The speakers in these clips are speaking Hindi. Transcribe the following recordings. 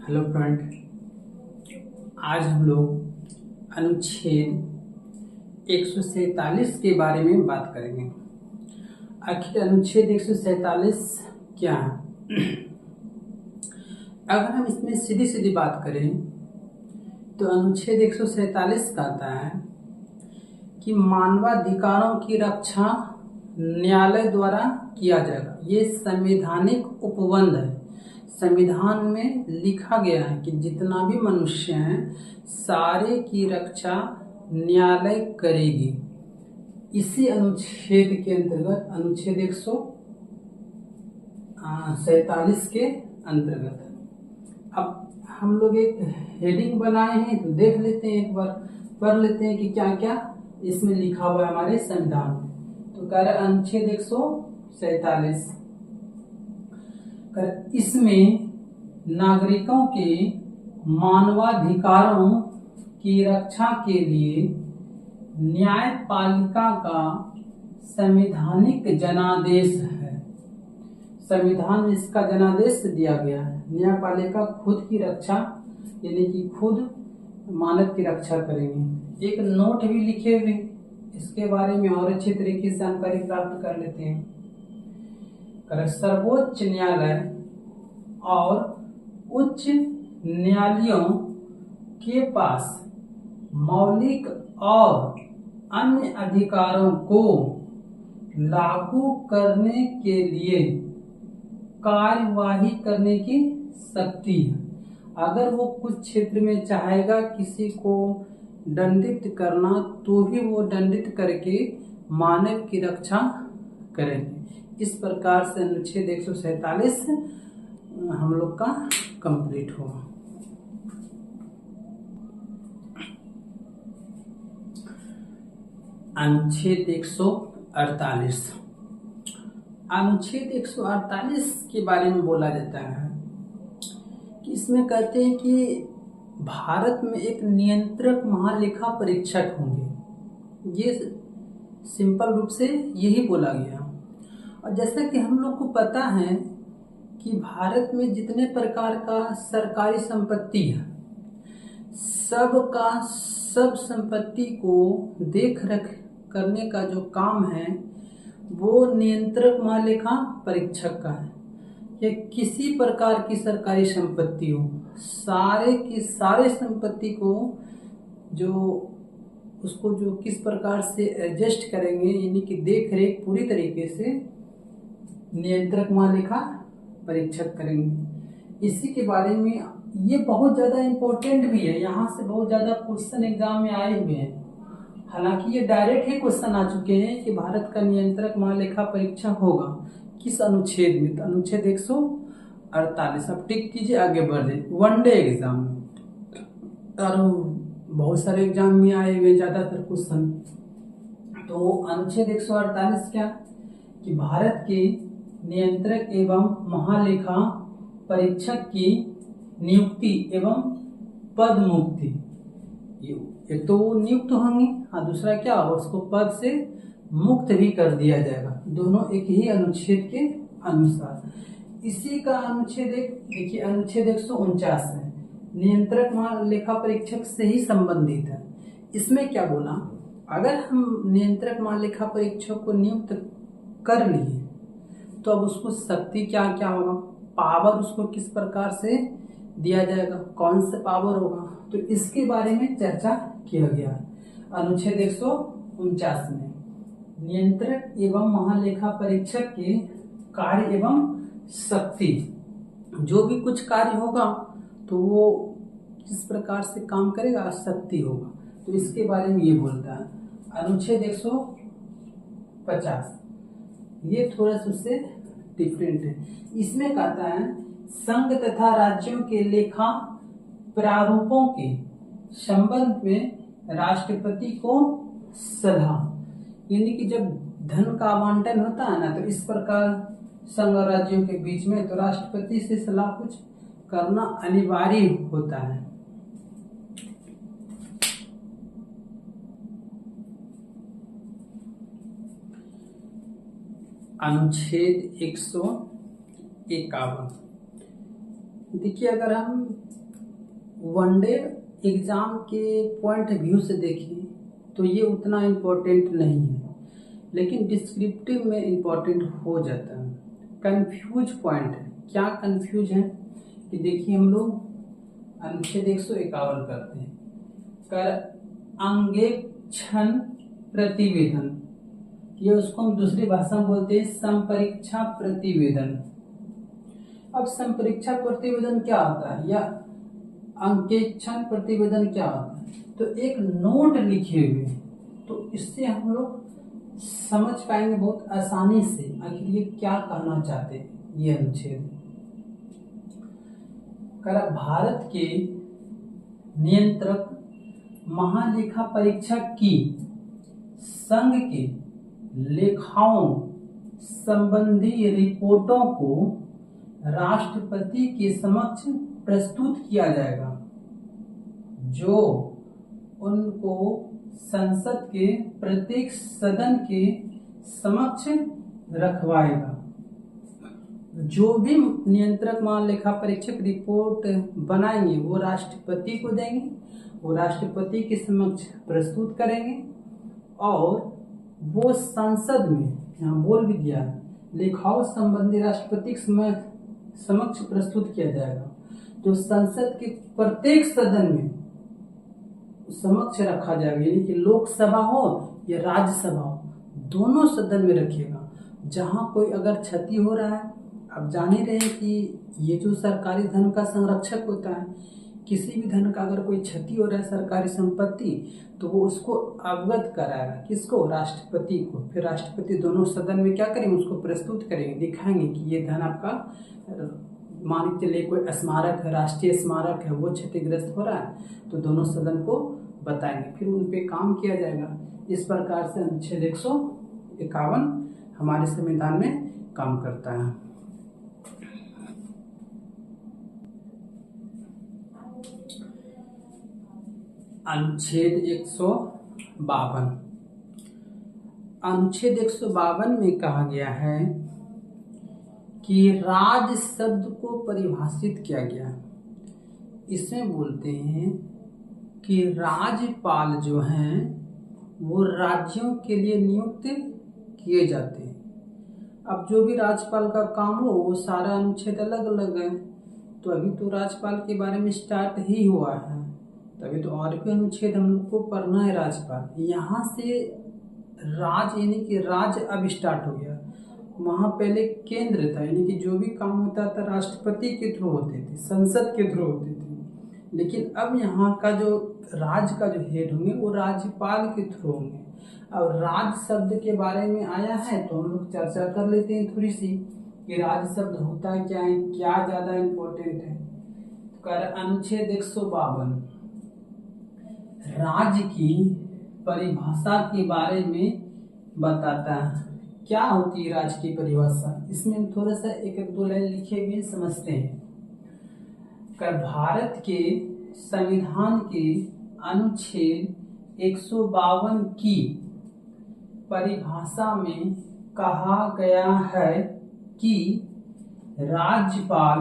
Hello friend. आज हम लोग अनुच्छेद 147 के बारे में बात करेंगे। आखिर अनुच्छेद 147 क्या है? अगर हम इसमें सीधी सीधी बात करें तो अनुच्छेद 147 कहता है कि मानवाधिकारों की रक्षा न्यायालय द्वारा किया जाएगा। ये संवैधानिक उपबंध है। संविधान में लिखा गया है कि जितना भी मनुष्य हैं सारे की रक्षा न्यायालय करेगी। इसी अनुच्छेद के अंतर्गत अनुच्छेद 147 के अंतर्गत अब हम लोग एक हेडिंग बनाए हैं, तो देख लेते हैं, एक बार पढ़ लेते हैं कि क्या क्या इसमें लिखा हुआ है हमारे संविधान में। तो कह रहे अनुच्छेद 147 इसमें नागरिकों के मानवाधिकारों की रक्षा के लिए न्यायपालिका का संवैधानिक जनादेश है। संविधान में इसका जनादेश दिया गया है। न्यायपालिका खुद की रक्षा यानी कि खुद मानव की रक्षा करेंगे। एक नोट भी लिखे हुए इसके बारे में और अच्छे तरीके से जानकारी प्राप्त कर लेते हैं। सर्वोच्च न्यायालय और उच्च न्यायालयों के पास मौलिक और अन्य अधिकारों को लागू करने के लिए कार्यवाही करने की शक्ति है। अगर वो कुछ क्षेत्र में चाहेगा किसी को दंडित करना तो भी वो दंडित करके मानव की रक्षा करेंगे। इस प्रकार से अनुच्छेद 147 हम लोग का कंप्लीट हुआ। अनुच्छेद 148 अनुच्छेद 148 के बारे में बोला जाता है कि इसमें कहते हैं कि भारत में एक नियंत्रक महालेखा परीक्षक होंगे। ये सिंपल रूप से यही बोला गया। और जैसा कि हम लोग को पता है कि भारत में जितने प्रकार का सरकारी संपत्ति है सब संपत्ति को देख रेख करने का जो काम है वो नियंत्रक महालेखा परीक्षक का है। या किसी प्रकार की सरकारी संपत्ति हो, सारे की सारे संपत्ति को उसको किस प्रकार से एडजस्ट करेंगे यानी कि देख रेख पूरी तरीके से नियंत्रक महालेखा परीक्षक करेंगे। इसी के बारे में ये बहुत ज्यादा इम्पोर्टेंट भी है। यहाँ से बहुत ज्यादा क्वेश्चन एग्जाम में आए हुए हैं। हालांकि ये डायरेक्ट ही क्वेश्चन आ चुके हैं कि भारत का नियंत्रक महालेखा परीक्षक होगा किस अनुच्छेद में। तो अनुच्छेद 148। अब टिक कीजिए, आगे बढ़े। वनडे एग्जाम में और बहुत सारे एग्जाम में आए हुए ज्यादातर क्वेश्चन। तो अनुच्छेद 148 क्या कि भारत के नियंत्रक एवं महालेखा परीक्षक की नियुक्ति एवं पद मुक्ति। एक तो वो नियुक्त होंगे, हाँ, दूसरा क्या होगा, उसको पद से मुक्त भी कर दिया जाएगा। दोनों एक ही अनुच्छेद के अनुसार। इसी का अनुच्छेद देखिए अनुच्छेद 149 है, नियंत्रक महालेखा परीक्षक से ही संबंधित है। इसमें क्या बोला, अगर हम नियंत्रक महालेखा परीक्षक को नियुक्त कर लिए तो अब उसको शक्ति क्या क्या होगा, पावर उसको किस प्रकार से दिया जाएगा, कौन सा पावर होगा, तो इसके बारे में चर्चा किया गया अनुच्छेद 149 में। नियंत्रक एवं महालेखा परीक्षक के कार्य एवं शक्ति, जो भी कुछ कार्य होगा तो वो किस प्रकार से काम करेगा, शक्ति होगा, तो इसके बारे में ये बोलता है अनुच्छेद 150। ये थोड़ा सा उससे डिफरेंट है। इसमें कहता है संघ तथा राज्यों के लेखा प्रारूपों के संबंध में राष्ट्रपति को सलाह, यानी कि जब धन का आवंटन होता है ना, तो इस प्रकार संघ और राज्यों के बीच में तो राष्ट्रपति से सलाह कुछ करना अनिवार्य होता है। अनुच्छेद 151 देखिए, अगर हम वनडे एग्ज़ाम के पॉइंट ऑफ व्यू से देखें तो ये उतना इम्पोर्टेंट नहीं है, लेकिन डिस्क्रिप्टिव में इम्पोर्टेंट हो जाता है। कंफ्यूज पॉइंट है, क्या कंफ्यूज है कि देखिए, हम लोग अनुच्छेद 151 करते हैं, कर अंगेक्षण प्रतिवेदन, ये उसको हम दूसरी भाषा में बोलते हैं संपरीक्षा प्रतिवेदन। अब संपरीक्षा प्रतिवेदन क्या होता है या अंकेक्षण प्रतिवेदन क्या होता है? तो एक नोट लिखे हुए, तो इससे हम लोग समझ पाएंगे बहुत आसानी से आखिर ये क्या कहना चाहते हैं। ये अनुच्छेद कर भारत के नियंत्रक महालेखा परीक्षक की संघ के लेखाओं संबंधी रिपोर्टों को राष्ट्रपति के समक्ष प्रस्तुत किया जाएगा, जो उनको संसद के प्रत्येक सदन के समक्ष रखवाएगा। जो भी नियंत्रक महालेखा परीक्षक रिपोर्ट बनाएंगे वो राष्ट्रपति को देंगे, वो राष्ट्रपति के समक्ष प्रस्तुत करेंगे और वो संसद में, यहाँ बोल भी दिया है, लेखाओं संबंधी राष्ट्रपति के समक्ष प्रस्तुत किया जाएगा, जो संसद के प्रत्येक सदन में समक्ष रखा जाएगा, यानी कि लोकसभा हो या राज्यसभा हो, दोनों सदन में रखिएगा। जहां कोई अगर क्षति हो रहा है, आप जान ही रहे हैं कि ये जो सरकारी धन का संरक्षक होता है, किसी भी धन का अगर कोई क्षति हो रहा है सरकारी संपत्ति, तो वो उसको अवगत कराएगा, किसको? राष्ट्रपति को। फिर राष्ट्रपति दोनों सदन में क्या करेंगे? उसको प्रस्तुत करेंगे, दिखाएंगे कि ये धन आपका, मान के चलिए कोई स्मारक है, राष्ट्रीय स्मारक है, वो क्षतिग्रस्त हो रहा है, तो दोनों सदन को बताएंगे, फिर उन पे काम किया जाएगा। इस प्रकार से अनुच्छेद 151 हमारे संविधान में काम करता है। अनुच्छेद 152, अनुच्छेद 152 में कहा गया है कि राज शब्द को परिभाषित किया गया है। इसमें बोलते हैं कि राज्यपाल जो हैं वो राज्यों के लिए नियुक्त किए जाते हैं। अब जो भी राज्यपाल का काम हो वो सारा अनुच्छेद अलग अलग है, तो अभी तो राज्यपाल के बारे में स्टार्ट ही हुआ है, तभी तो और भी अनुच्छेद हम लोग को पढ़ना है। राज्यपाल यहाँ से राज, यानी कि राज्य अब स्टार्ट हो गया। वहाँ पहले केंद्र था, यानी कि जो भी काम होता था राष्ट्रपति के थ्रू होते थे, संसद के थ्रू होते थे, लेकिन अब यहाँ का जो राज्य का जो हेड होंगे वो राज्यपाल के थ्रू होंगे। अब राज शब्द के बारे में आया है तो हम लोग चर्चा कर लेते हैं थोड़ी सी कि राज शब्द होता क्या है, क्या ज्यादा इम्पोर्टेंट है। कर अनुच्छेद 152 राज्य की परिभाषा के बारे में बताता है। क्या होती है राज्य की परिभाषा? इसमें हम थोड़ा सा एक दो लाइन लिखे हुए समझते हैं। कर भारत के संविधान के अनुच्छेद 152 की परिभाषा में कहा गया है कि राज्यपाल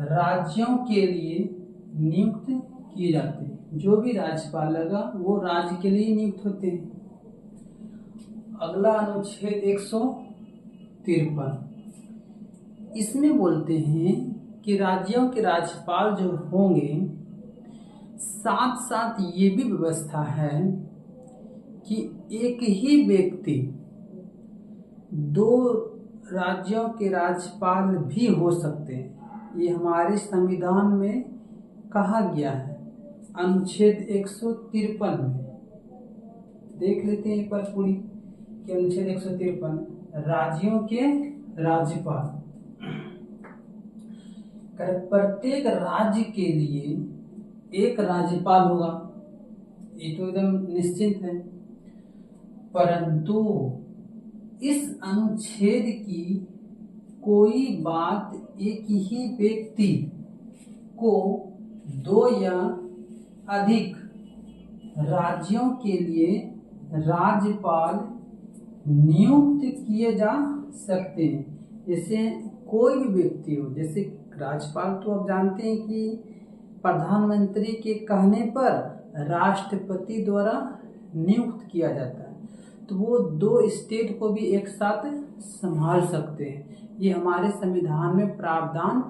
राज्यों के लिए नियुक्त किए जाते हैं। जो भी राज्यपाल लगा वो राज्य के लिए नियुक्त होते हैं। अगला अनुच्छेद 153, इसमें बोलते हैं कि राज्यों के राज्यपाल जो होंगे, साथ साथ ये भी व्यवस्था है कि एक ही व्यक्ति दो राज्यों के राज्यपाल भी हो सकते हैं। ये हमारे संविधान में कहा गया है अनुच्छेद 153 में। देख लेते हैं एक बार पूरी कि अनुच्छेद 153 राज्यों के राज्यपाल, प्रत्येक राज्य के लिए एक राज्यपाल होगा, ये तो एकदम निश्चित है। परंतु इस अनुच्छेद की कोई बात एक ही व्यक्ति को दो या अधिक राज्यों के लिए राज्यपाल नियुक्त किए जा सकते हैं। जैसे कोई भी व्यक्ति हो, जैसे राज्यपाल तो आप जानते हैं कि प्रधानमंत्री के कहने पर राष्ट्रपति द्वारा नियुक्त किया जाता है, तो वो 2 स्टेट को भी एक साथ संभाल सकते हैं। ये हमारे संविधान में प्रावधान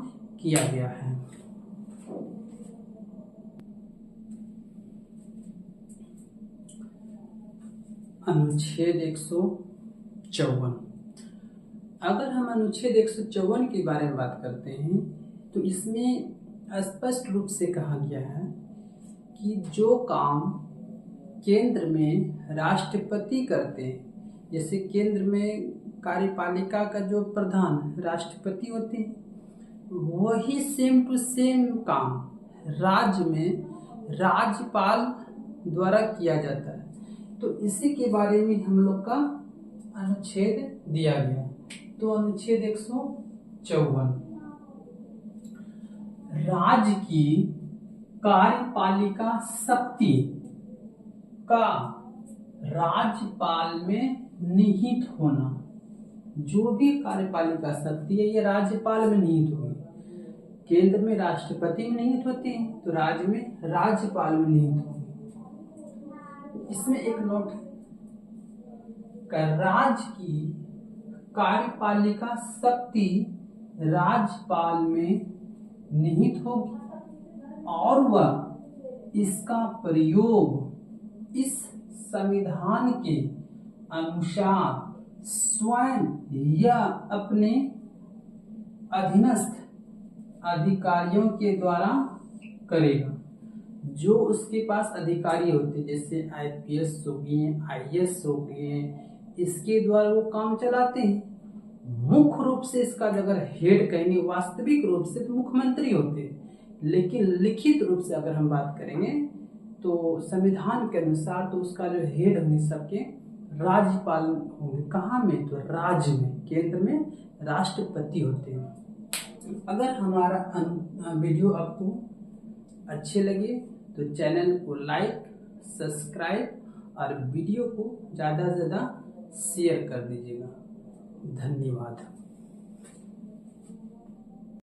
किया गया है। अनुच्छेद 154। अगर हम अनुच्छेद 154 के बारे में बात करते हैं तो इसमें स्पष्ट रूप से कहा गया है कि जो काम केंद्र में राष्ट्रपति करते हैं, जैसे केंद्र में कार्यपालिका का जो प्रधान राष्ट्रपति होते हैं, वही सेम टू सेम काम राज्य में राज्यपाल द्वारा किया जाता है। तो इसी के बारे में हम लोग का अनुच्छेद दिया गया। तो अनुच्छेद 154, राज्य की कार्यपालिका शक्ति का राज्यपाल में निहित होना। जो भी कार्यपालिका शक्ति है ये राज्यपाल में निहित होगी। केंद्र में राष्ट्रपति में निहित होती है तो राज्य में राज्यपाल में निहित होगी। इसमें एक नोट है, राज्य की कार्यपालिका शक्ति राज्यपाल में निहित होगी और वह इसका प्रयोग इस संविधान के अनुसार स्वयं या अपने अधीनस्थ अधिकारियों के द्वारा करेगा। जो उसके पास अधिकारी होते हैं, जैसे IPS हो गए, IAS हो गए, इसके द्वारा वो काम चलाते हैं। मुख्य रूप से इसका अगर हेड कहेंगे वास्तविक रूप से तो मुख्यमंत्री होते हैं, लेकिन लिखित रूप से अगर हम बात करेंगे तो संविधान के अनुसार तो उसका जो हेड होंगे सबके राज्यपाल होंगे। कहाँ में? तो राज्य में, केंद्र में राष्ट्रपति होते हैं। अगर हमारा वीडियो आपको अच्छे लगे तो चैनल को लाइक, सब्सक्राइब और वीडियो को ज़्यादा से ज़्यादा शेयर कर दीजिएगा। धन्यवाद।